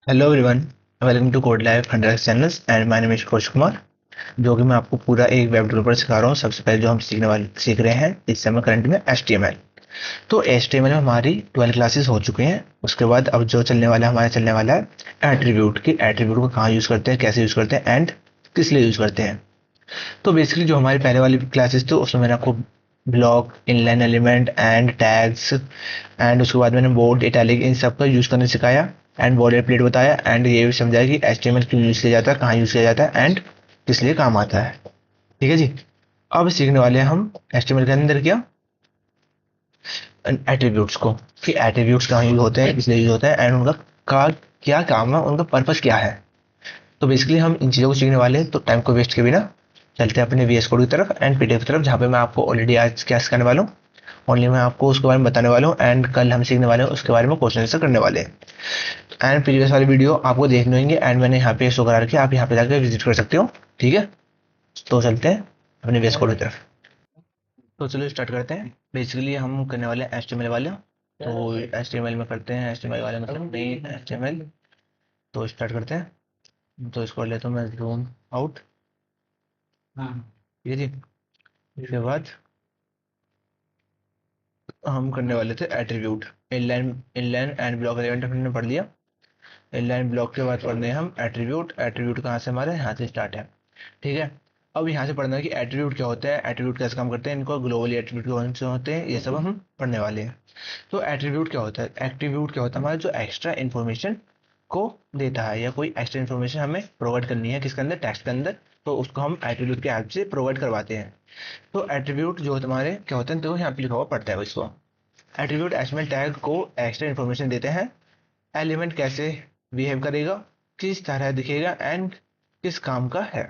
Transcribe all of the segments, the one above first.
Hello everyone, welcome to code life 100 channels and my name is Kosh Kumar. जो कि मैं आपको पूरा एक वेब डेवलपर सिखा रहा हूँ। सबसे पहले जो हम सीख रहे हैं इस समय करंट में HTML। तो HTML में हमारी 12 क्लासेस हो चुके हैं। उसके बाद अब जो चलने वाला है एट्रीब्यूट की एट्रीब्यूट को कहाँ यूज़ करते हैं, कैसे यूज़ करते हैं एंड किस लिए यूज़ करते हैं। तो बेसिकली जो हमारी पहले वाली क्लासेस थी उसमें मैंने आपको block, inline element and tags and उसके बाद मैंने बोल्ड, इटैलिक इन सब का यूज़ करना सिखाया एंड बॉर्डर प्लेट बताया एंड ये भी समझाया कि HTML क्यों यूज़ किया जाता है, कहाँ यूज़ किया जाता है एंड किस लिए काम आता है। ठीक है जी। अब सीखने वाले हैं हम HTML के अंदर क्या, एट्रीब्यूट्स को, कि एट्रीब्यूट्स कहाँ यूज होते हैं, किस लिए यूज होते हैं एंड उनका का क्या काम है, उनका पर्पस क्या है। तो बेसिकली हम इन चीज़ों को सीखने वाले हैं। तो टाइम को वेस्ट के बिना चलते हैं अपने VS कोड की तरफ एंड PDF की तरफ, जहाँ पे मैं आपको ऑलरेडी आज क्या सिखाने वाला हूँ। ओनली मैं आपको उसके बारे में बताने वाला हूँ एंड कल हम सीखने वाले हैं उसके बारे में क्वेश्चन आंसर करने वाले हैं। एंड प्रीवियस वाली वीडियो आपको देखने होंगे एंड मैंने यहाँ पे शो करा रखी है, आप यहाँ पे जाकर विजिट कर सकते हो। ठीक है। तो चलते हैं अपने VS कोड की तरफ। तो चलो स्टार्ट करते हैं। बेसिकली हम करने वाले हैं HTML वाले। तो HTML में करते हैं, HTML वाले मतलब मेन HTML। तो स्टार्ट करते हैं। तो इसको लेता हूँ मैं जूम आउट। ठीक है जी। इसके बाद हम करने वाले थे attribute. Inline inline and block element हमने पढ़ लिया। इनलाइन ब्लॉक के बाद पढ़ने हैं हम एट्रीब्यूट। एट्रीब्यूट कहाँ से, हमारे यहाँ से स्टार्ट है। ठीक है। अब यहाँ से पढ़ना है कि एट्रीब्यूट क्या होता है, एट्रीब्यूट कैसे काम करते हैं, इनको ग्लोबल एट्रीब्यूट कौन से होते हैं, ये सब हम पढ़ने वाले हैं। तो एट्रीब्यूट क्या होता है, एट्रीब्यूट क्या होता है, हमारा जो एक्स्ट्रा इन्फॉर्मेशन को देता है या कोई एक्स्ट्रा इन्फॉर्मेशन हमें प्रोवाइड करनी है किसके अंदर, टेक्स्ट के अंदर। तो उसको हम एट्रीब्यूट के हेल्प से प्रोवाइड करवाते हैं। तो एट्रीब्यूट जो हमारे क्या होते हैं, तो यहाँ पे लिखा हुआ पड़ता है इसको। एट्रीब्यूट एचटीएमएल टैग को एक्स्ट्रा इन्फॉर्मेशन देते हैं। एलिमेंट कैसे बिहेव करेगा, किस तरह दिखेगा एंड किस काम का है,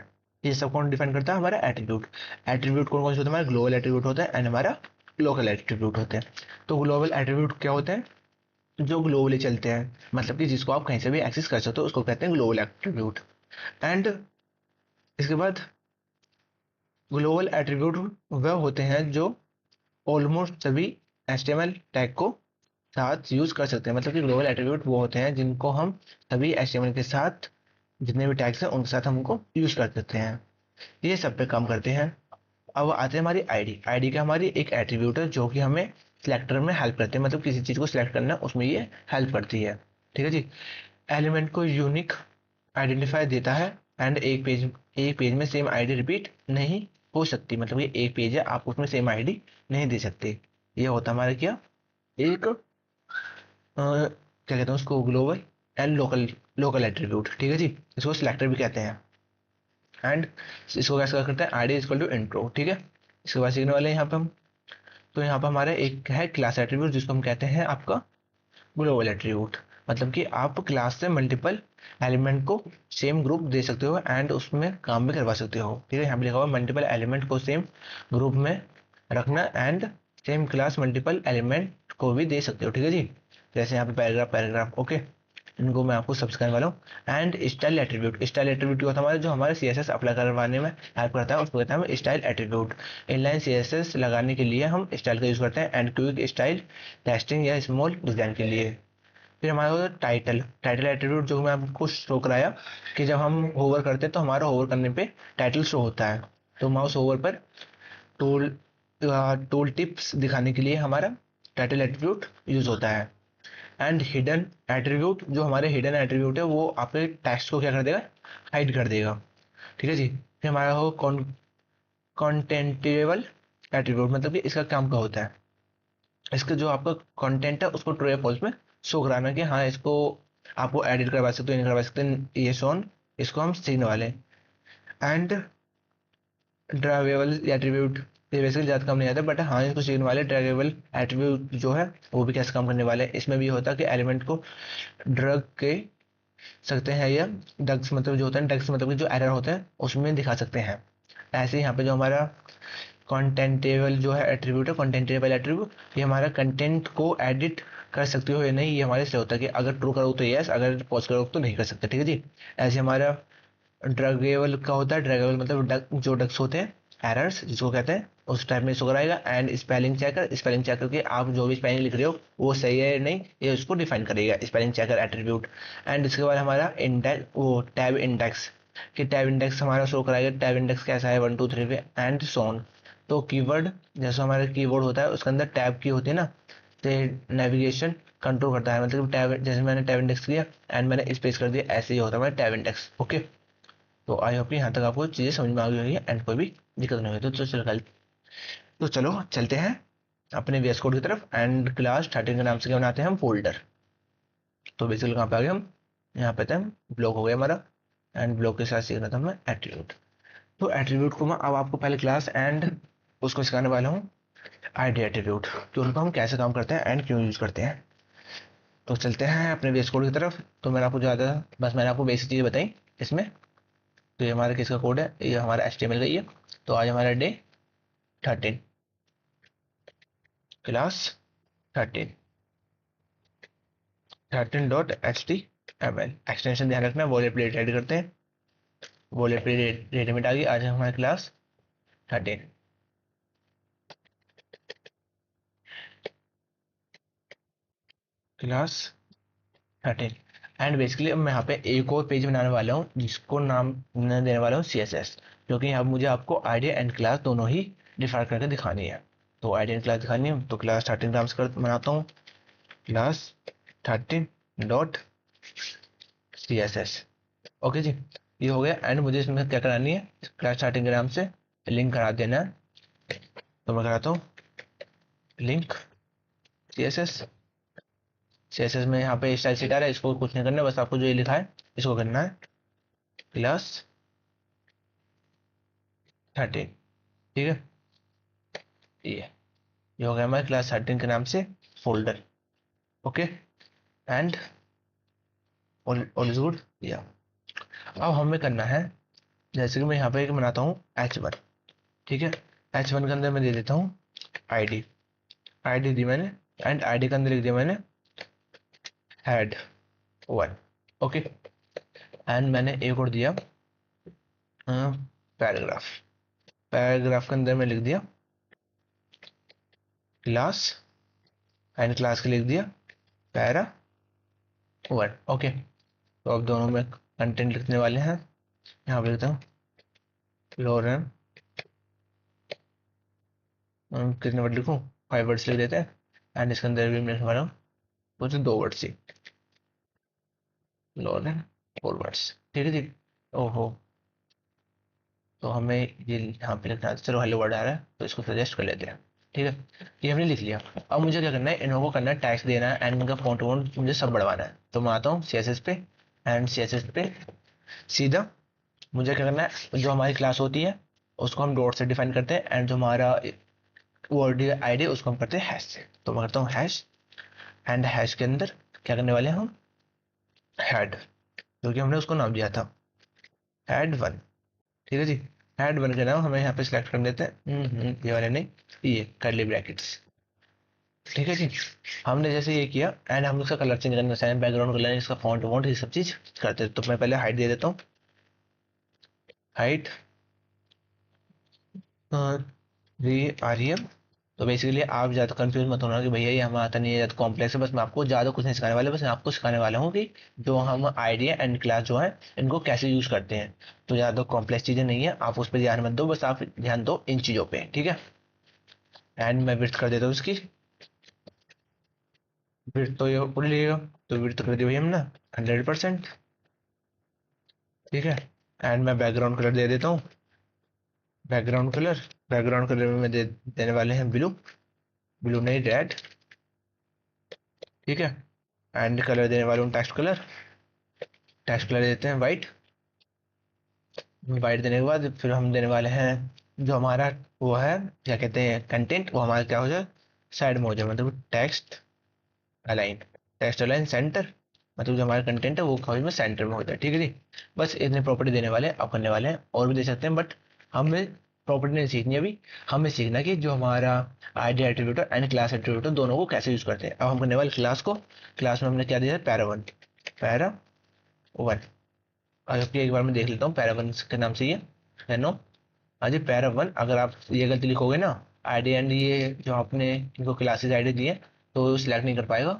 ये सब कौन डिफाइन करता है, हमारा एट्रीब्यूट। एट्रीब्यूट कौन कौन से होता है, हमारा ग्लोबल एट्रीब्यूट होता है एंड हमारा लोकल एट्रीब्यूट होते हैं। तो ग्लोबल एट्रीब्यूट क्या होते हैं, जो ग्लोबली चलते हैं, मतलब कि जिसको आप कहीं से भी एक्सेस कर सकते हो उसको कहते हैं ग्लोबल एट्रीब्यूट। एंड इसके बाद ग्लोबल एट्रीब्यूट वह होते हैं जो ऑलमोस्ट सभी HTML टैग को साथ यूज कर सकते हैं। मतलब कि ग्लोबल एट्रीब्यूट वो होते हैं जिनको हम सभी HTML के साथ, जितने भी टैग्स हैं उनके साथ हम उनको यूज कर सकते हैं। ये सब पे काम करते हैं। अब आते हैं हमारी आईडी। आईडी का हमारी एक एट्रीब्यूट है जो कि हमें सिलेक्टर में हेल्प करते हैं, मतलब किसी चीज को सिलेक्ट करना उसमें ये हेल्प करती है। ठीक है जी। एलिमेंट को यूनिक आइडेंटिफायर देता है एंड एक पेज में सेम आईडी रिपीट नहीं हो सकती। मतलब ये एक पेज है, आप उसमें सेम आईडी नहीं दे सकते। ये होता हमारा क्या, एक क्या कहते हैं उसको, global and local local attribute. ठीक है जी। इसको सिलेक्टर भी कहते हैं। एंड इसको कैसे करते हैं, आईडी इक्वल टू इंट्रो। ठीक है। इसके बाद सीखने वाले हैं यहाँ पे हम। तो यहाँ पे हमारा एक है क्लास एट्रीब्यूट जिसको हम कहते हैं आपका ग्लोबल एट्रीब्यूट। मतलब कि आप क्लास से मल्टीपल एलिमेंट को सेम ग्रुप दे सकते हो एंड उसमें काम भी करवा सकते हो। ठीक है। यहाँ पे लिखा हुआ मल्टीपल एलिमेंट को सेम ग्रुप में रखना and same class multiple element को भी दे सकते हो। ठीक है जी। जैसे यहाँ पे पैराग्राफ पैराग्राफ ओके, इनको मैं आपको सब सिखाने वाला हूँ। And style attribute. Style attribute क्या होता है, हमारा जो हमारे CSS अप्लाई करवाने में हेल्प करता है उसको कहते हैं हम स्टाइल एट्रीब्यूट। इनलाइन CSS लगाने के लिए हम स्टाइल का यूज करते हैं एंड क्विक स्टाइल टेस्टिंग या स्मॉल डिजाइन के लिए। फिर हमारा होता है टाइटल। टाइटल एट्रीब्यूट जो मैं आपको शो कराया कि जब हम होवर करते हैं तो हमारा होवर करने पे टाइटल शो होता है। तो माउस होवर पर टूल टूल टिप्स दिखाने के लिए हमारा टाइटल एट्रीब्यूट यूज होता है। एंड हिडन एट्रीब्यूट, जो हमारे हिडन एट्रीब्यूट है वो आपके टेक्स्ट को क्या कर देगा, हाइड कर देगा। ठीक है जी। फिर हमारा हो कॉन्टेंटेबल एट्रीब्यूट, मतलब कि इसका काम क्या होता है, इसका जो आपका कंटेंट है उसको ट्रू या फॉल्स में शो कराना कि हाँ इसको आपको एडिट करवा सकते हो, नहीं करवा सकते, ये सोन। इसको हम सीखने वाले हैं। एंड ड्राइवेबल एट्रीब्यूट, ये वैसे ज़्यादा काम नहीं आता बट हाँ इसको सीखने वाले। ड्राइवेबल एट्रीब्यूट जो है वो भी कैसे काम करने वाले हैं, इसमें भी होता है कि एलिमेंट को ड्रग के सकते हैं या डग्स, मतलब जो होता है डग्स मतलब कि जो एरर होते हैं उसमें दिखा सकते हैं। ऐसे ही यहाँ पे जो हमारा कंटेंटेबल जो है एट्रीब्यूट है, कंटेंटेबल एट्रीब्यूट, ये हमारा कंटेंट को एडिट कर सकते हो या नहीं, ये हमारे से होता है कि अगर ट्रू करो तो यस, अगर पॉज करो तो नहीं कर सकते। ठीक है जी। ऐसे हमारा ड्रगेबल का होता है। ड्रगेबल मतलब जो डक्स होते हैं, एरर्स जिसको कहते हैं, उस टाइप में शो कराएगा। एंड स्पेलिंग चेकर के आप जो भी स्पेलिंग लिख रहे हो वो सही है या नहीं ये उसको डिफाइन करेगा, स्पेलिंग चेकर एट्रीब्यूट। एंड इसके बाद हमारा इंडेक्स, वो टैब इंडेक्स, कि टैब इंडेक्स हमारा शो कराएगा टैब इंडेक्स कैसा है 1 2 3 पे एंड सोन। तो कीवर्ड, जैसे हमारा कीबोर्ड होता है उसके अंदर टैब की होती है ना, तो नेविगेशन कंट्रोल करता है, मतलब टैब, जैसे मैंने टैब इंडेक्स किया एंड मैंने स्पेस कर दिया, ऐसे ही होता है हमारा टैब इंडेक्स। ओके, तो आई होप यहाँ तक आपको चीज़ें समझ में आ गई होगी एंड कोई भी दिक्कत नहीं हुई। तो चलो चलते हैं अपने वीएस कोड की तरफ। एंड क्लास 13 के नाम से क्या बनाते हैं हम, फोल्डर। तो बेसिकली कहाँ पे आ गए हम, यहाँ पे थे हम, ब्लॉक हो गया हमारा। एंड ब्लॉक के साथ सीखना था हमें एट्रीब्यूट। तो एट्रीब्यूट को मैं अब आपको पहले क्लास एंड उसको सिखाने वाला हूँ आईडी एट्रीब्यूट, कि उनको हम कैसे काम करते हैं एंड क्यों यूज करते हैं। तो चलते हैं अपने वीएस कोड की तरफ। तो मैंने आपको ज़्यादा, बस मैंने आपको बेसिक चीज़ें बताई इसमें। तो ये हमारा किसका कोड है, ये हमारा HTML का ही है। तो आज हमारा डे 13, क्लास 13, 13.html। एक्सटेंशन ध्यान रखना, वॉलेट प्लेट ऐड करते हैं, वॉलेट प्लेट रेडिमेड आ गई। आज हमारी क्लास 13, क्लास 13। एंड बेसिकली अब मैं यहाँ पे एक और पेज बनाने वाला हूँ जिसको नाम मैं देने वाला हूँ CSS, क्योंकि अब मुझे आपको आईडी एंड क्लास दोनों ही डिफाइन करके दिखानी है। तो आईडी एंड क्लास दिखानी है, तो क्लास 13 नाम से बनाता हूँ, क्लास 13.css। ओके जी, ये हो गया। एंड मुझे इसमें क्या करानी है, क्लास 13 के नाम से लिंक करा देना है। तो मैं कराता हूँ लिंक CSS। CSS में यहाँ पे स्टाइल शीट आ रहा है, इसको कुछ नहीं करना है, बस आपको जो ये लिखा है इसको करना है क्लास 13। ठीक है, ये हो गया हमारे क्लास 13 के नाम से folder. Okay, and all is good. या अब हमें करना है, जैसे कि मैं यहाँ पे एक बनाता हूँ H1। ठीक है, H1 के अंदर मैं दे देता हूँ आईडी, आईडी दी मैंने। एंड आईडी के अंदर लिख दिया मैंने हेड 1। ओके, एंड मैंने एक और दिया पैराग्राफ, पैराग्राफ के अंदर मैं लिख दिया क्लास, एंड क्लास के लिख दिया पैरा 1। ओके, तो अब दोनों में कंटेंट लिखने वाले हैं। यहाँ पे लिखता हूँ लोरेन, कितने वर्ड लिखूँ, 5 वर्ड्स लिख देते हैं। एंड इसके अंदर भी मैं लिखने वाला हूँ कुछ 2 वर्ड्स ही, लोरेन 4 वर्ड्स। ठीक है जी। ओहो, तो हमें ये यहाँ पे लिखना है, चलो हेलो वर्ड आ रहा है तो इसको सजेस्ट कर लेते हैं। ठीक है, ये हमने लिख लिया। अब मुझे क्या करना है, इन्हों को करना है टैक्स देना है एंड इनका फॉन्ट वॉन्ट मुझे सब बढ़वाना है। तो मैं आता हूँ CSS पे, एंड CSS पे सीधा मुझे क्या करना है, जो हमारी क्लास होती है उसको हम डॉट से डिफाइन करते हैं, एंड जो हमारा वर्ड आईडी उसको हम करते हैं हैश से। तो मैं करता हूँ हैश, एंड हैश के अंदर क्या करने वाले हैं हम, हेड, क्योंकि हमने उसको नाम दिया था हेड 1। ठीक है जी, हेड 1 के नाम हमें यहाँ पे सिलेक्ट कर देते हैं, ये वाले नहीं, ये कर्ली ब्रैकेट्स। ठीक है जी, हमने जैसे ये किया एंड हम उसका कलर चेंज करना चाहें, बैकग्राउंड कलर, इसका फॉन्ट वॉन्ट ये सब चीज करते हैं। तो मैं पहले हाइट दे देता हूँ, हाइट REM। तो बेसिकली आप ज़्यादा कंफ्यूज मत होना कि भैया ये हमें आता नहीं है, ज़्यादा कॉम्प्लेक्स है। बस मैं आपको ज़्यादा कुछ नहीं सिखाने वाला, बस मैं आपको सिखाने वाला हूँ कि जो हम आइडिया एंड क्लास जो है इनको कैसे यूज़ करते हैं। तो ज़्यादा कॉम्प्लेक्स चीज़ें नहीं है, आप उस पर ध्यान मत दो, बस आप ध्यान दो इन चीज़ों पे। ठीक है, एंड मैं विड्थ कर देता हूँ इसकी, विड्थ तो ये ऊपर लिएगा, तो विड्थ कर दी भैया हमने 100%। ठीक है, एंड मैं बैकग्राउंड कलर दे देता हूँ, बैकग्राउंड कलर, बैकग्राउंड कलर में देने वाले हैं ब्लू, ब्लू नहीं रेड। ठीक है, एंड कलर देने वाले हूँ टेक्स्ट कलर, टेक्स्ट कलर देते हैं वाइट। वाइट देने के बाद फिर हम देने वाले हैं जो हमारा वो है, क्या कहते हैं कंटेंट, वो हमारा क्या हो जाए साइड में हो जाए, मतलब text align, text align centre, मतलब जो हमारा कंटेंट है वो कॉलेज में सेंटर में होता है। ठीक है जी, बस इतने प्रॉपर्टी देने वाले हैं, अब करने वाले हैं और भी दे सकते हैं, बट हमें प्रॉपर्टी नहीं सीखनी अभी। हमें सीखना कि जो हमारा ID attribute and class attribute दोनों को कैसे यूज करते हैं। अब हम करने वाले क्लास को, क्लास में हमने क्या दिया है पैरा 1, पैरा 1। अब एक बार मैं देख लेता हूँ पैरा 1 के नाम से ये है नो, हाँ जी, पैरा 1 अगर आप ये गलती लिखोगे ना, आईडी एंड ये जो आपने इनको क्लासेस आईडी दी है तो सिलेक्ट नहीं कर पाएगा।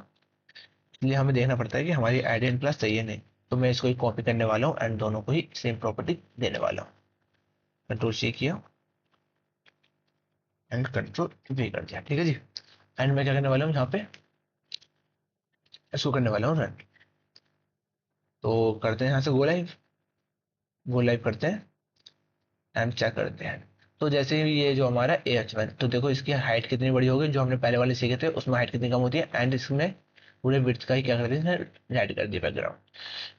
इसलिए हमें देखना पड़ता है कि हमारी आईडी एंड क्लास सही है नहीं। तो मैं इसको ही कॉपी करने वाला हूँ एंड दोनों को ही सेम प्रॉपर्टी देने वाला हूँ। कंट्रोल C किया एंड कंट्रोल V कर दिया, ठीक है जी। एंड मैं क्या करने वाला हूँ यहाँ पे, इसको करने वाला हूँ रन। तो करते हैं यहाँ से गो लाइव करते हैं एंड चेक करते हैं। तो जैसे ही ये जो हमारा AH1, तो देखो इसकी हाइट कितनी बड़ी होगी, जो हमने पहले वाले सीखे थे उसमें हाइट कितनी कम होती है, एंड इसमें पूरे विड्थ का ही क्या कर दिया, राइट कर दिया बैकग्राउंड।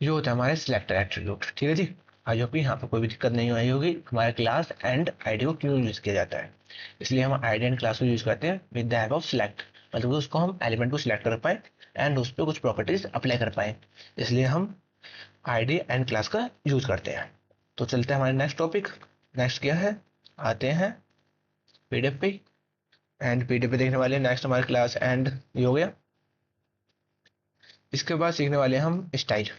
ये होता है हमारे सिलेक्टर एट्रीब्यूट, ठीक है जी। आई होप यहाँ पर कोई भी दिक्कत नहीं आई होगी। हमारे क्लास एंड आईडी को क्यों यूज किया जाता है, इसलिए हम आईडी एंड क्लास को यूज करते हैं with the help of select, मतलब उसको हम एलिमेंट को सिलेक्ट कर पाए एंड उस पर कुछ प्रॉपर्टीज अप्लाई कर पाए, इसलिए हम आईडी एंड क्लास का यूज करते हैं। तो चलते हैं हमारे नेक्स्ट टॉपिक। नेक्स्ट क्या है, आते हैं पीडीएफ पे एंड पीडीएफ पे देखने वाले नेक्स्ट हमारे क्लास एंड ये हो गया। इसके बाद सीखने वाले हैं हम स्टाइल।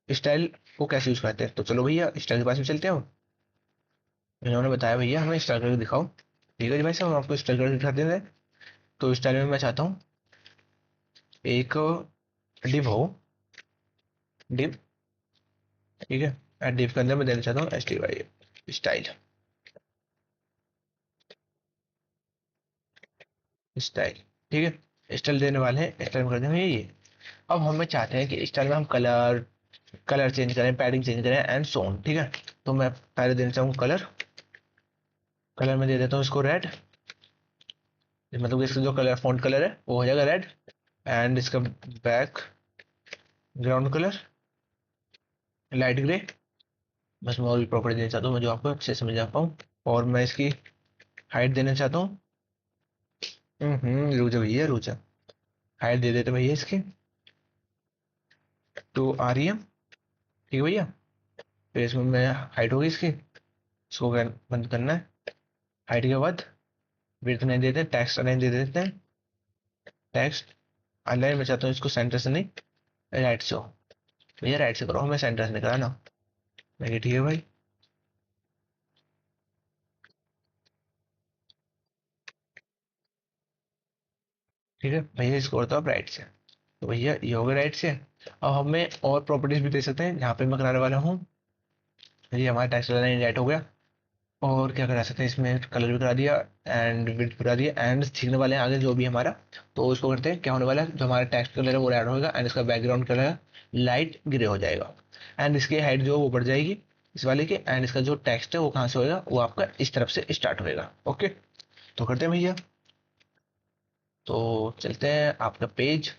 स्टाइल को कैसे यूज करते हैं, तो चलो भैया स्टाइल के पास में चलते हैं। इन्होंने बताया भैया हमें स्टाइल करके दिखाओ, ठीक है जी भाई साहब, हम आपको स्टाइल करके दिखाते हैं। तो स्टाइल में मैं चाहता हूँ एक डिव हो, डिव, ठीक है। एंड डिव के अंदर मैं देना चाहता हूँ STY स्टाइल, स्टाइल, ठीक है। स्टाइल देने वाले हैं, स्टाइल में कर देंगे ये। अब हमें चाहते हैं कि स्टाइल में हम कलर कलर चेंज करें, पैडिंग चेंज करें एंड सो ऑन, ठीक है। तो मैं पहले देना चाहूँ कलर, कलर में दे देता हूँ इसको रेड, मतलब कि इसका जो कलर फॉन्ट कलर है वो हो जाएगा रेड। एंड इसका back ground colour light grey. बस मैं और भी प्रॉपर्टी देना चाहता हूँ मैं जो आपको अच्छे से समझ आ पाऊँ। और मैं इसकी हाइट देना चाहता हूँ, रुक जा भैया रुक जा, हाइट दे देते भैया इसकी 2 REM, ठीक है भैया। फिर इसमें मैं हाइट होगी इसकी, इसको बंद करना है। हाइट के बाद विड्थ नहीं देते, टेक्स्ट अलाइन दे देते हैं। टेक्स्ट अलाइन मैं चाहता हूँ इसको सेंटर से नहीं, राइट से हो। भैया राइट से करो, हमें सेंटर से नहीं कराना। मैं कहा, ठीक है भाई। ठीक है भैया, इसको करता हूँ राइट से। तो भैया ये हो गया राइट से। अब हमें और प्रॉपर्टीज भी दे सकते हैं, जहाँ पे मैं कराने वाला हूँ। ये हमारा टेक्स्ट लाइन राइट हो गया। और क्या करा सकते हैं, इसमें कलर भी करा दिया एंड विड्थ करा दिया एंड सीखने वाले हैं आगे जो भी हमारा। तो उसको करते हैं, क्या होने वाला है, जो हमारा टेक्स्ट कलर है वो रेड होगा एंड इसका बैकग्राउंड कलर लाइट ग्रे हो जाएगा। एंड इसकी हाइट जो वो बढ़ जाएगी इस वाले की, एंड इसका जो टेक्स्ट है वो कहाँ से होएगा, वो आपका इस तरफ से स्टार्ट होएगा। ओके, तो करते हैं भैया। तो चलते हैं आपका पेज,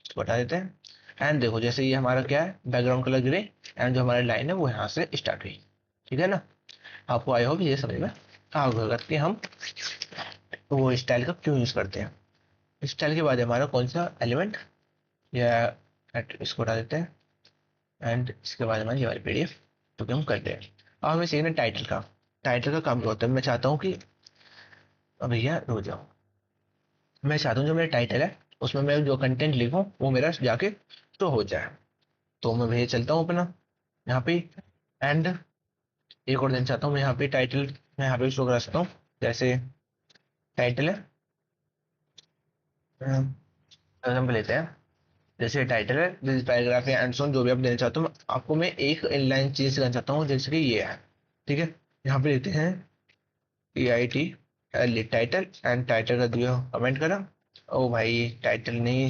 इसको हटा देते हैं। एंड देखो जैसे ये हमारा क्या है, बैकग्राउंड कलर ग्रे एंड जो हमारी लाइन है वो यहाँ से स्टार्ट हुई, ठीक है ना। आपको आई होप ये समझ में आ होगा कि हम वो स्टाइल का क्यों यूज करते हैं। स्टाइल के बाद हमारा कौन सा एलिमेंट, या इसको हटा देते हैं। एंड इसके बाद हमारी ये वाली PDF जो कि हम करते हैं। अब हमें सीखना टाइटल का। टाइटल का काम क्या होता है, मैं चाहता हूँ कि भैया रुक जाओ, मैं चाहता हूँ जो मेरा टाइटल है उसमें मैं जो कंटेंट लिखूँ वो मेरा जाके तो हो जाए। तो मैं भैया चलता हूँ अपना यहाँ पे एंड एक और दिन चाहता हूँ मैं यहाँ पे टाइटल, मैं यहाँ पे शो करा सकता हूँ। जैसे टाइटल है, एग्जाम्पल लेते हैं। जैसे टाइटल है, दिस पैराग्राफ या एंड सो ऑन, जो भी आप देना चाहते हो। आपको मैं एक इनलाइन चीज करना चाहता हूँ जैसे कि ये है, ठीक है। यहाँ पे लिखते हैं EIT टाइटल एंड टाइटल का दिया कमेंट करा। ओ भाई टाइटल नहीं,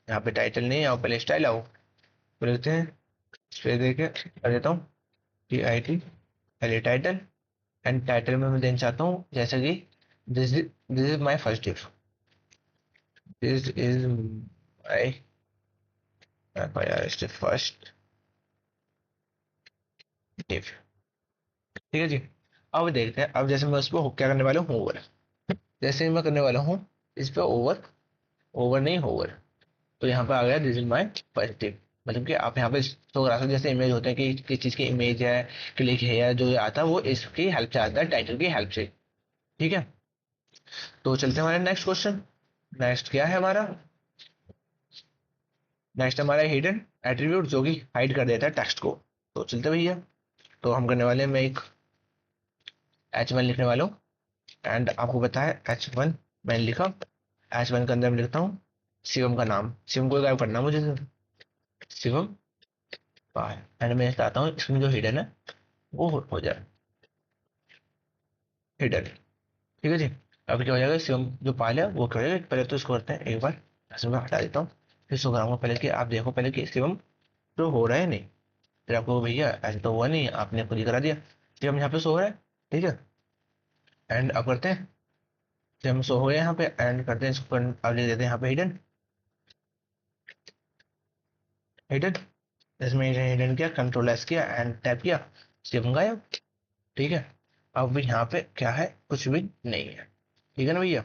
यहाँ पे टाइटल नहीं, आओ पहले स्टाइल आओ। तो लिखते हैं, फिर देखे कर देता हूँ EIT टाइटल एंड टाइटल में मैं देना चाहता हूँ जैसे कि this is my first div, this is my first div, ठीक है जी। अब देखते हैं, अब जैसे मैं उस पर क्या करने वाला हूँ, ओवर। जैसे मैं करने वाला हूँ इस पे ओवर, ओवर नहीं होवर। तो यहाँ पे आ गया this is my first tip, मतलब कि आप यहाँ पे शो करा सकते जैसे इमेज होते हैं कि किस चीज की इमेज है, क्लिक है, या जो आता है वो इसकी हेल्प से आता है, टाइटल की हेल्प से, ठीक है। तो चलते हैं हमारे नेक्स्ट क्वेश्चन। नेक्स्ट क्या है हमारा, नेक्स्ट हमारा हिडन एट्रीब्यूट जो कि हाइड कर देता है टेक्स्ट को। तो चलते भैया, तो हम करने वाले हैं, मैं एक H1 लिखने वाला हूँ। एंड आपको पता है H1 मैंने लिखा। H1 के अंदर मैं लिखता हूँ शिवम का नाम, शिवम को गायब करना मुझे तो, शिवम पाल। एंड मैं चाहता हूँ इसमें जो हिडन है वो हो जाए हिडन। ठीक है जी। अब क्या हो जाएगा, शिवम जो पाल है वो क्या हो जाएगा, पहले तो इसको करते हैं एक बार इसमें मैं हटा देता हूँ। फिर इसको कराऊंगा पहले कि आप देखो पहले कि शिवम तो हो रहा है नहीं। फिर आपको भैया ऐसा तो हुआ नहीं, आपने खुद ही करा दिया। शिवम यहाँ पे सो रहा है। ठीक है। एंड अब करते हैं, शिवम सो हो गया यहाँ पे, एंड करते हैं इसको अब लिख देते हैं यहाँ पे हिडन। हिडन, इसमें हिडन किया, कंट्रोल एस किया एंड टैप किया, शिवम गायब। ठीक है। अब भी यहाँ पे क्या है, कुछ भी नहीं है। ठीक है ना भैया।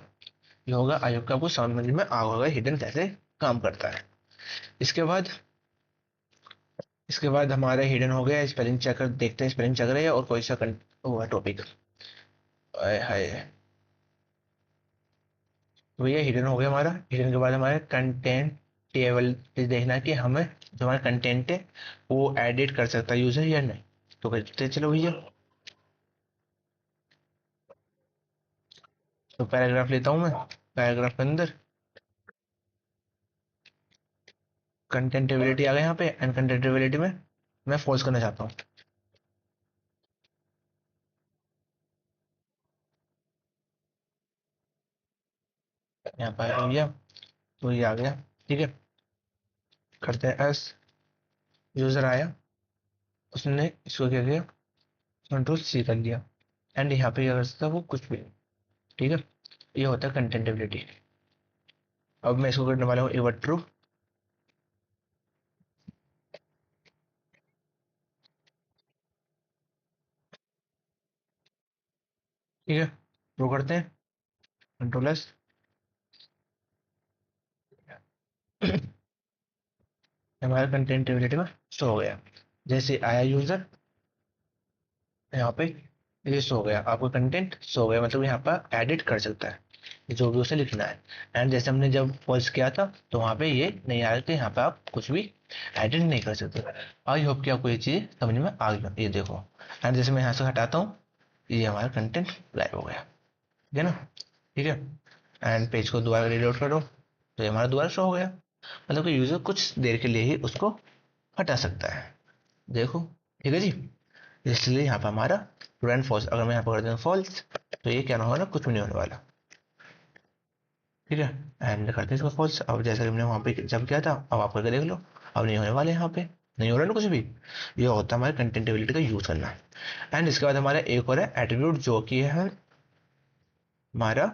ये होगा, आई होप कि आपको समझ में आ होगा हिडन कैसे काम करता है। इसके बाद हमारा हिडन हो गया। स्पेलिंग चेकर देखते हैं, स्पेलिंग चेक रहे हैं और कोई सा हुआ टॉपिक। हाय। तो भैया हिडन हो गया हमारा। हिडन के बाद हमारे कंटेंट टेबल देखना है कि हमें जो हमारा कंटेंट है वो एडिट कर सकता है यूजर या नहीं। तो करते हैं, चलो भैया। तो पैराग्राफ लेता हूँ मैं। पैराग्राफ के अंदर कंटेंटेबिलिटी आ गया यहाँ पे, एंड कंटेंटेबिलिटी में मैं फॉल्स करना चाहता हूँ। यहाँ पर आ गया, तो ये आ गया। ठीक है। करते हैं एस। यूजर आया, उसने इसको क्या किया, कंट्रोल सी कर लिया। एंड यहाँ पे क्या कर सकता है वो, कुछ भी नहीं। ठीक है। ये होता है कंटेंटेबिलिटी। अब मैं इसको करने वाला हूँ एक बार ट्रू। ठीक है। ट्रू करते हैं, कंट्रोल एस। हमारा कंटेंटेबिलिटी में शो हो गया। जैसे आया यूजर यहाँ पे, ये शो हो गया, आपका कंटेंट शो हो गया, मतलब यहाँ पर एडिट कर सकता है जो भी उसे लिखना है। एंड जैसे हमने जब पॉज किया था तो वहाँ पे ये नहीं आ रहा था, यहाँ पे आप कुछ भी एडिट नहीं कर सकते। आई होप कि आपको ये चीज़ समझ में आ गई। ये देखो, एंड जैसे मैं यहाँ से हटाता हूँ, ये हमारा कंटेंट गायब हो गया। ठीक है ना। ठीक है। एंड पेज को दोबारा रीलोड करो तो ये हमारा दोबारा शो हो गया। मतलब कि यूजर कुछ देर के लिए ही उसको हटा सकता है। देखो। ठीक है जी। इसलिए यहाँ पर हमारा ट्रू एंड फॉल्स, अगर मैं यहाँ पर कर दूँ फॉल्स तो ये क्या ना होगा, कुछ भी नहीं होने वाला। ठीक है। एंड करते हैं इसको फॉल्स। अब जैसा कि हमने वहाँ पे जब किया था, अब आप करके देख लो, अब नहीं होने वाले, यहाँ पे नहीं हो रहा ना कुछ भी। ये होता है हमारे कंटेंटेबिलिटी का यूज करना। एंड इसके बाद हमारा एक और है एट्रीब्यूट, जो कि है हमारा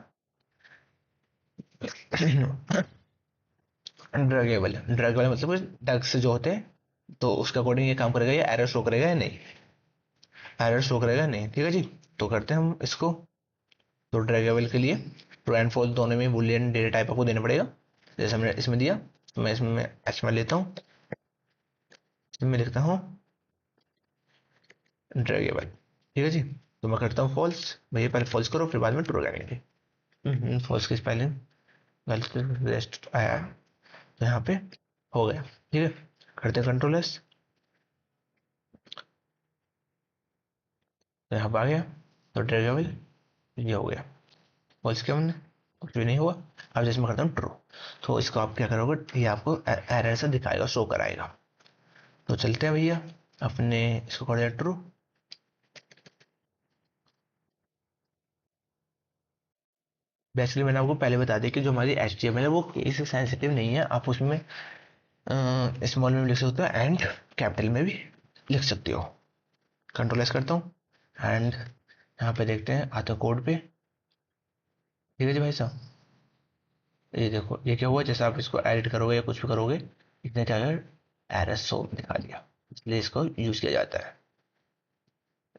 ड्रगेबल। ड्रगेबल मतलब ड्रग्स जो होते हैं, तो उसके अकॉर्डिंग ये काम करेगा, ये एरर शो करेगा या नहीं, एरर शो करेगा नहीं। ठीक है जी। तो करते हैं हम इसको। तो ड्रैगेबल के लिए ट्रू एंड फॉल्स दोनों में बूलियन डेटा टाइप आपको देना पड़ेगा, जैसे हमने इसमें दिया। तो मैं इसमें एच में लेता हूँ, इसमें लिखता हूँ ड्रैगेबल। ठीक है जी। तो मैं करता हूँ फॉल्स। भैया पहले फॉल्स करो, फिर बाद में ट्रू करेंगे। फॉल्स की स्पेलिंग गलत रेस्ट आया है, तो यहाँ पे हो गया। ठीक है। करते हैं कंट्रोल एस, तो यहाँ पे आ गया। तो ड्रैगेबल ये हो गया। फॉल्स किया हमने, कुछ भी नहीं हुआ। अब जैसे मैं करता हूँ ट्रू, तो इसको आप क्या करोगे, ये आपको एरर से दिखाएगा, शो कराएगा। तो चलते हैं भैया अपने, इसको कर दिया ट्रू। बेसिकली मैंने आपको पहले बता दिया कि जो हमारी एच टी एम एल है वो केस सेंसिटिव नहीं है। आप उसमें स्मॉल में भी लिख सकते हो एंड कैपिटल में भी लिख सकते हो। कंट्रोल एस करता हूँ एंड यहाँ पे देखते हैं आता कोड पे। ठीक है जी भाई साहब। ये देखो ये क्या हुआ, जैसे आप इसको एडिट करोगे या कुछ भी करोगे, इतने क्या एरर शो दिखा दिया, इसलिए इसको यूज किया जाता है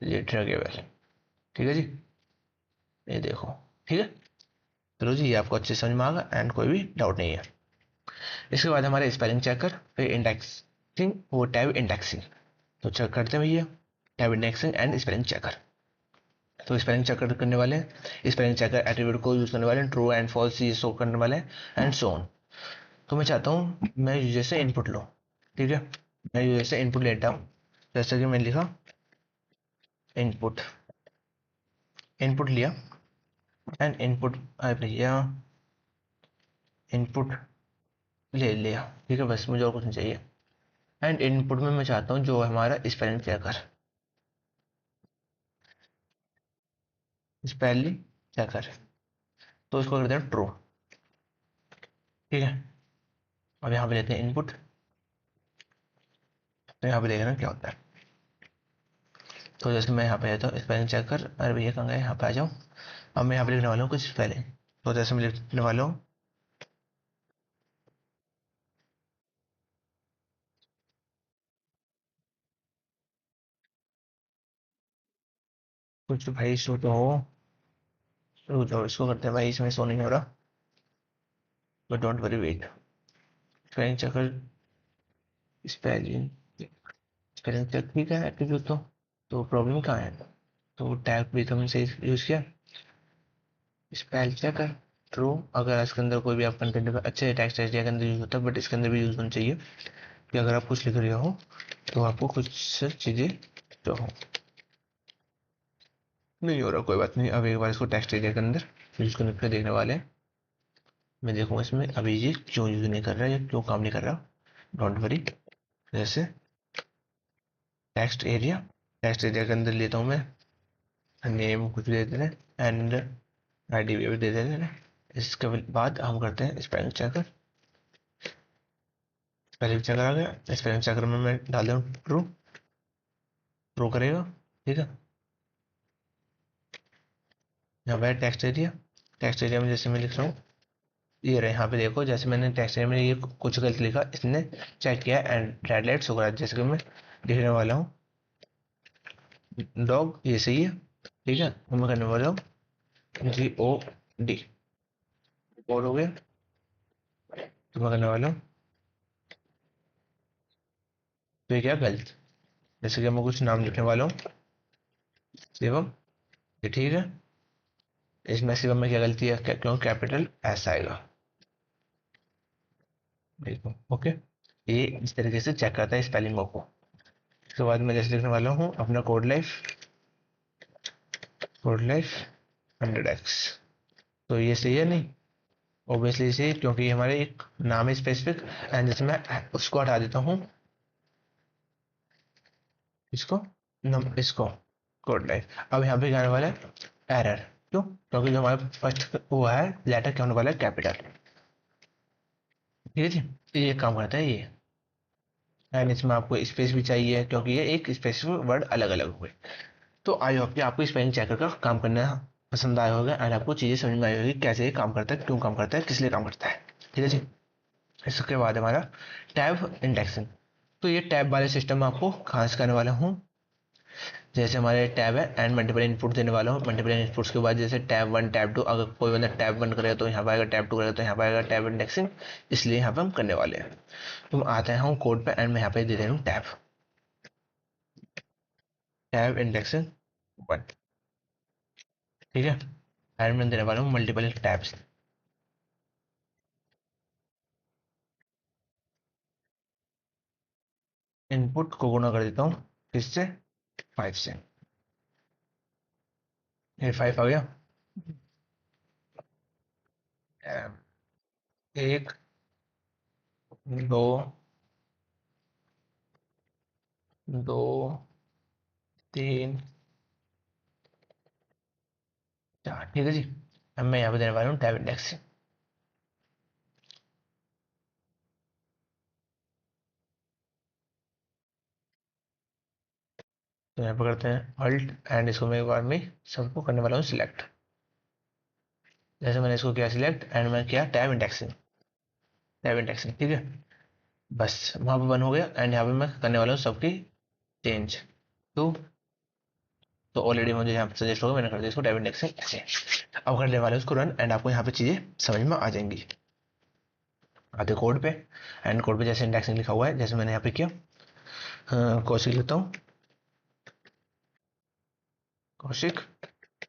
लिटरेबल। ठीक है जी। ये देखो। ठीक है। चलो जी, ये आपको अच्छे से समझ में आ गया एंड कोई भी डाउट नहीं है। इसके बाद हमारे स्पेलिंग चेकर, फिर इंडेक्सिंग, वो टैब इंडेक्सिंग। तो चेक करते हैं भैया, tab indexing and spelling checker. तो स्पेलिंग चेकर करने वाले हैं, स्पेलिंग चेकर एट्रीब्यूट को यूज करने वाले हैं, ट्रू एंड फॉल्स ये शो करने वाले हैं, एंड सो ऑन। तो मैं चाहता हूँ मैं यूजर से इनपुट लो। ठीक है। मैं यूजर से इनपुट लेता हूँ, जैसे कि मैंने लिखा इनपुट। इनपुट लिया एंड इनपुट भैया इनपुट ले लिया, ठीक है, बस मुझे और कुछ नहीं चाहिए। एंड इनपुट में मैं चाहता हूँ जो हमारा स्पेलिंग चेकर, स्पेलिंग चेकर, तो इसको कर दें ट्रू, ठीक है। अब यहाँ पे लेते हैं इनपुट, तो यहाँ पे देख रहे हैं क्या होता है। तो जैसे मैं यहाँ पे लेता हूँ स्पेलिंग चेकर, अरे भैया कहाँ गए, यहाँ पे आ जाओ। अब मैं यहाँ पे लिखने वाला हूँ कुछ स्पेलिंग, तो जैसे मैं लिखने वाला हूँ कुछ, भाई शो तो हो, रुक जाओ इसको करते हैं भाई, इसमें शो नहीं हो रहा, but don't worry wait. Spelling checker, spelling spelling check, ठीक है एट्रीब्यूट तो प्रॉब्लम कहाँ है। तो टैग भी तो हमने सही यूज किया, स्पेल चेक ट्रू। अगर इसके अंदर कोई भी आप कंटेंट का अच्छे टेक्स्ट एरिया के अंदर यूज होता है, बट इसके अंदर भी यूज होना चाहिए कि अगर आप कुछ लिख रहे हो तो आपको कुछ चीजें जो हो, नहीं हो रहा कोई बात नहीं। अब एक बार इसको टेक्स्ट एरिया के अंदर यूज करने फिर देखने वाले हैं। मैं देखूंगा इसमें अभी ये क्यों यूज नहीं कर रहा है या क्यों काम नहीं कर रहा, डोंट वरी। जैसे टेक्स्ट एरिया के अंदर लेता हूँ मैं नेम कुछ भी दे देते हैं एंड आईडी भी दे देते हैं। इसके बाद हम करते हैं स्पेलिंग चेकर। स्पेलिंग चेकर आ गया, स्पेलिंग चेकर में मैं डाल दूँ ट्रू, ट्रू करेगा, ठीक है। यहाँ पे टेक्स्ट एरिया में जैसे मैं लिख रहा हूँ, ये रहे यहाँ पे देखो, जैसे मैंने टेक्स्ट एरिया में ये कुछ गलत लिखा, इसने चेक किया एंड रेड लाइट शो करा, जैसे कि मैं लिखने वाला हूँ डॉग, ये सही है, ठीक है। तो मैं करने वाला हूँ GOD, और हो गया। तो मैं करने वाला हूँ तो ये क्या गलत, जैसे कि मैं कुछ नाम लिखने वाला हूँ शिवम, ये ठीक है। इसमें शिवम में क्या गलती है, क्यों कैपिटल एस आएगा, देखो ओके। ये इस तरीके से चेक करता है स्पेलिंगों को। उसके बाद मैं जैसे लिखने वाला हूँ अपना कोड लाइफ 100x, तो ये सही है नहीं, ऑब्वियसली सही, क्योंकि ये हमारे एक नाम है स्पेसिफिक। एंड जैसे मैं उसको हटा देता हूँ, इसको इसको कोड लाइफ, अब यहाँ पे क्या आने वाला है एरर, क्यों, क्योंकि जो हमारा फर्स्ट वो है लेटर क्या होने वाला है कैपिटल, ठीक है जी। ये काम करता है ये। एंड इसमें आपको स्पेस भी चाहिए क्योंकि ये एक स्पेसिफिक वर्ड अलग अलग हुए। तो आई होप कि आपको स्पेलिंग चेकर का काम करना पसंद आया होगा एंड आपको चीज़ें समझ में आई होगी कैसे ये काम करता है, क्यों काम करता है, किस लिए काम करता है, ठीक है जी। इसके बाद हमारा टैब इंडेक्सिंग। तो ये टैब वाले सिस्टम आपको कहाँ से करने वाला हूँ, जैसे हमारे टैब है एंड मल्टीपल इनपुट देने वाला हूँ। मल्टीपल इनपुट्स के बाद जैसे टैब 1 टैब 2, अगर कोई बंदा टैब 1 करेगा तो यहाँ पर आएगा, टैब 2 करेगा तो यहाँ पर आएगा टैब इंडेक्सिंग, इसलिए यहाँ पे हम करने वाले हैं। तो आते हैं हम कोड पे एंड मैं यहाँ पे दे रहा हूँ टैब इंडेक्सिंग 1, ठीक है। एंड मैं देने वाला हूँ मल्टीपल टैब्स, इनपुट को गुणा कर देता हूँ किससे, 5 से, ये 5 आ गया। एक, दो, दो, तीन, चार, ठीक है जी। अब मैं यहाँ पे देने वाला हूँ टैब इंडेक्स, तो यहाँ पे करते हैं अल्ट एंड इसको मैं एक बार में सबको करने वाला हूँ सिलेक्ट। जैसे मैंने इसको किया सिलेक्ट एंड मैं किया टैब इंडेक्सिंग, ठीक है। बस वहाँ पे बन हो गया एंड यहाँ पे मैं करने वाला हूँ सबकी चेंज टू, तो ऑलरेडी मुझे यहाँ पे सजेस्ट होगा, मैंने कर दिया इसको टैब इंडेक्सिंग ऐसे। अब करने वाले उसको रन एंड आपको यहाँ पे चीज़ें समझ में आ जाएंगी। आते कोड पे एंड कोड पे जैसे इंडेक्सिंग लिखा हुआ है, जैसे मैंने यहाँ पे किया कौशिक लिखता हूँ, कौशिक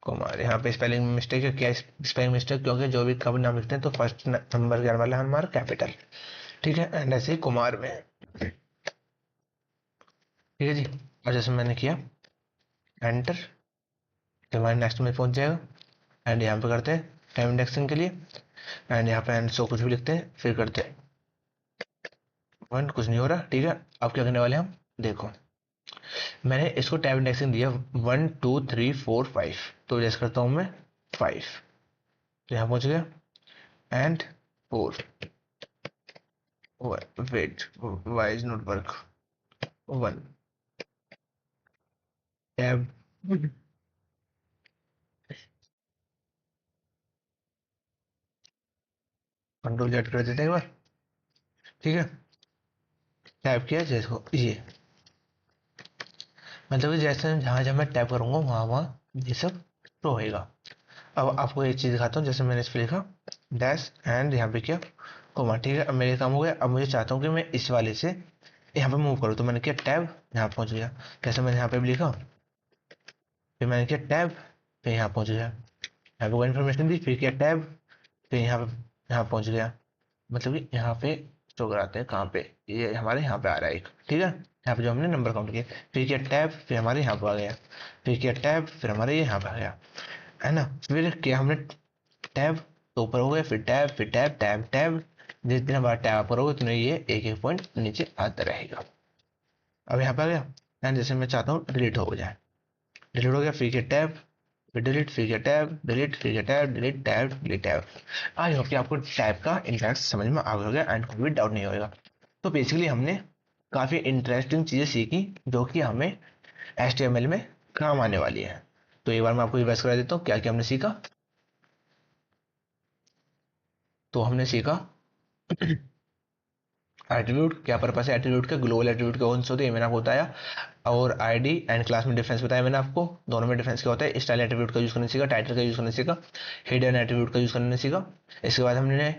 कुमार। यहाँ पे स्पेलिंग मिस्टेक है, क्या स्पेलिंग मिस्टेक, क्योंकि जो भी कब नाम लिखते हैं तो फर्स्ट नंबर के आने वाला है हमारा कैपिटल, ठीक है। एंड ऐसे ही कुमार में, ठीक है जी। और जैसे मैंने किया एंटर, तो हमारे नेक्स्ट में पहुंच जाएगा। एंड यहाँ पे करते हैं टाइम इंडेक्सिंग के लिए, एंड यहाँ पे एंड सो कुछ भी लिखते हैं, फिर करते हैं 1, कुछ नहीं हो रहा। ठीक है, अब क्या करने वाले हैं हम, देखो मैंने इसको टैब इंडेक्सिंग दिया 1 2 3 4 5, तो जैसे करता हूँ मैं 5, तो यहाँ पहुंच गया। And 4, wait why is not work, 1 tab, control Z कर देते हैं एक बार। ठीक है, टैब किया जैसे ये, मतलब कि जैसे जहाँ जहाँ मैं टैप करूँगा वहाँ वहाँ ये सब शो होएगा। अब आपको एक चीज़ दिखाता हूँ, जैसे मैंने इस पर लिखा डैश एंड यहाँ पे किया कोमा। ठीक है, अब मेरे काम हो गया। अब मुझे चाहता हूँ कि मैं इस वाले से यहाँ पे मूव करूँ, तो मैंने किया टैब, यहाँ पहुँच गया। जैसे मैंने यहाँ पे भी लिखा, फिर मैंने किया टैब, फिर यहाँ पहुँच गया। यहाँ पे कोई इन्फॉर्मेशन दी, फिर किया टैब, फिर यहाँ पहुँच गया। मतलब कि यहाँ पे शो कराते हैं कहाँ पे, ये हमारे यहाँ पे आ रहा है एक। ठीक है, यहाँ पे जो हमने नंबर काउंट किया, फिर किया टैब, फिर हमारे यहाँ पे आ गया, फिर किया टैब, फिर हमारे ये यहाँ पे आ गया, है ना। फिर किया हमने टैब, तो ऊपर हो गया, फिर टैब, फिर टैब, टैब टैब, जितने बार टैब आप करोगे उतने ये एक एक पॉइंट नीचे आता रहेगा। अब यहाँ पे आ गया, एंड जैसे मैं चाहता हूँ डिलीट हो जाए, डिलीट हो गया, फिर किया टैब, फिर डिलीट, फिर किया टैब, डिलीट, फिर किया tab, delete, tab, delete, tab. I hope कि आपको टैब का इंटरेस्ट समझ में आ गया होगा एंड कोई भी डाउट नहीं होगा। तो बेसिकली हमने काफ़ी इंटरेस्टिंग चीज़ें सीखी जो कि हमें HTML में काम आने वाली है। तो एक बार मैं आपको रिवाइज करा देता हूँ क्या क्या हमने सीखा। तो हमने सीखा एट्रीब्यूट, क्या पर्पस है एट्रीब्यूट का, ग्लोबल एट्रीब्यूट कौन से होते हैं मैंने आपको बताया, और आईडी एंड क्लास में डिफरेंस बताया मैंने आपको, दोनों में डिफरेंस क्या होता है। स्टाइल एट्रीब्यूट का यूज करने सीखा, टाइटल का यूज करने सीखा, हिडन एट्रीब्यूट का यूज करने सीखा। इसके बाद हमने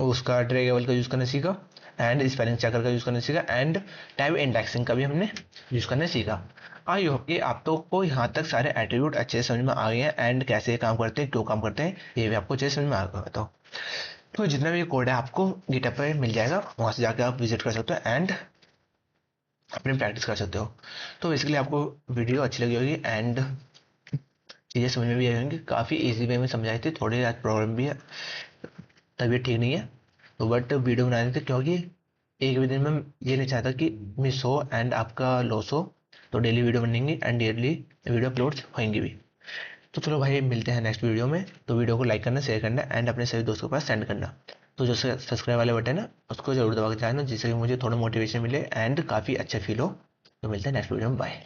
उसका ड्रैगेबल का यूज करने सीखा, एंड स्पेलिंग चेकर का यूज करने सीखा, एंड टाइप इंडेक्सिंग का भी हमने यूज करने सीखा। आई होप कि आप तो को यहाँ तक सारे एट्रीब्यूट अच्छे से समझ में आ गए हैं, एंड कैसे काम करते हैं, क्यों काम करते हैं, ये भी आपको अच्छे से समझ में आ गया। तो जितना भी कोड है आपको गिटहब पे मिल जाएगा, वहां से जाकर आप विजिट कर सकते हो एंड अपनी प्रैक्टिस कर सकते हो। तो बेसिकली आपको वीडियो अच्छी लगी होगी एंड चीज़ें समझ में भी आई होंगी, काफ़ी इजी वे में समझाई थी, थोड़ी आज प्रॉब्लम भी है, तबीयत ठीक नहीं है, तो बट वीडियो बनाने थे क्योंकि एक भी दिन में ये नहीं चाहता कि मिस हो एंड आपका लॉस हो। तो डेली वीडियो बनेंगी एंड डेली वीडियो अपलोड होंगी भी। तो चलो भाई मिलते हैं नेक्स्ट वीडियो में। तो वीडियो को लाइक करना, शेयर करना एंड अपने सभी दोस्तों के पास सेंड करना। तो जो सब्सक्राइब वाले बटन है उसको जरूर दबा के जाना, जिससे कि मुझे थोड़ा मोटिवेशन मिले एंड काफ़ी अच्छा फील हो। तो मिलते हैं नेक्स्ट वीडियो में, बाय।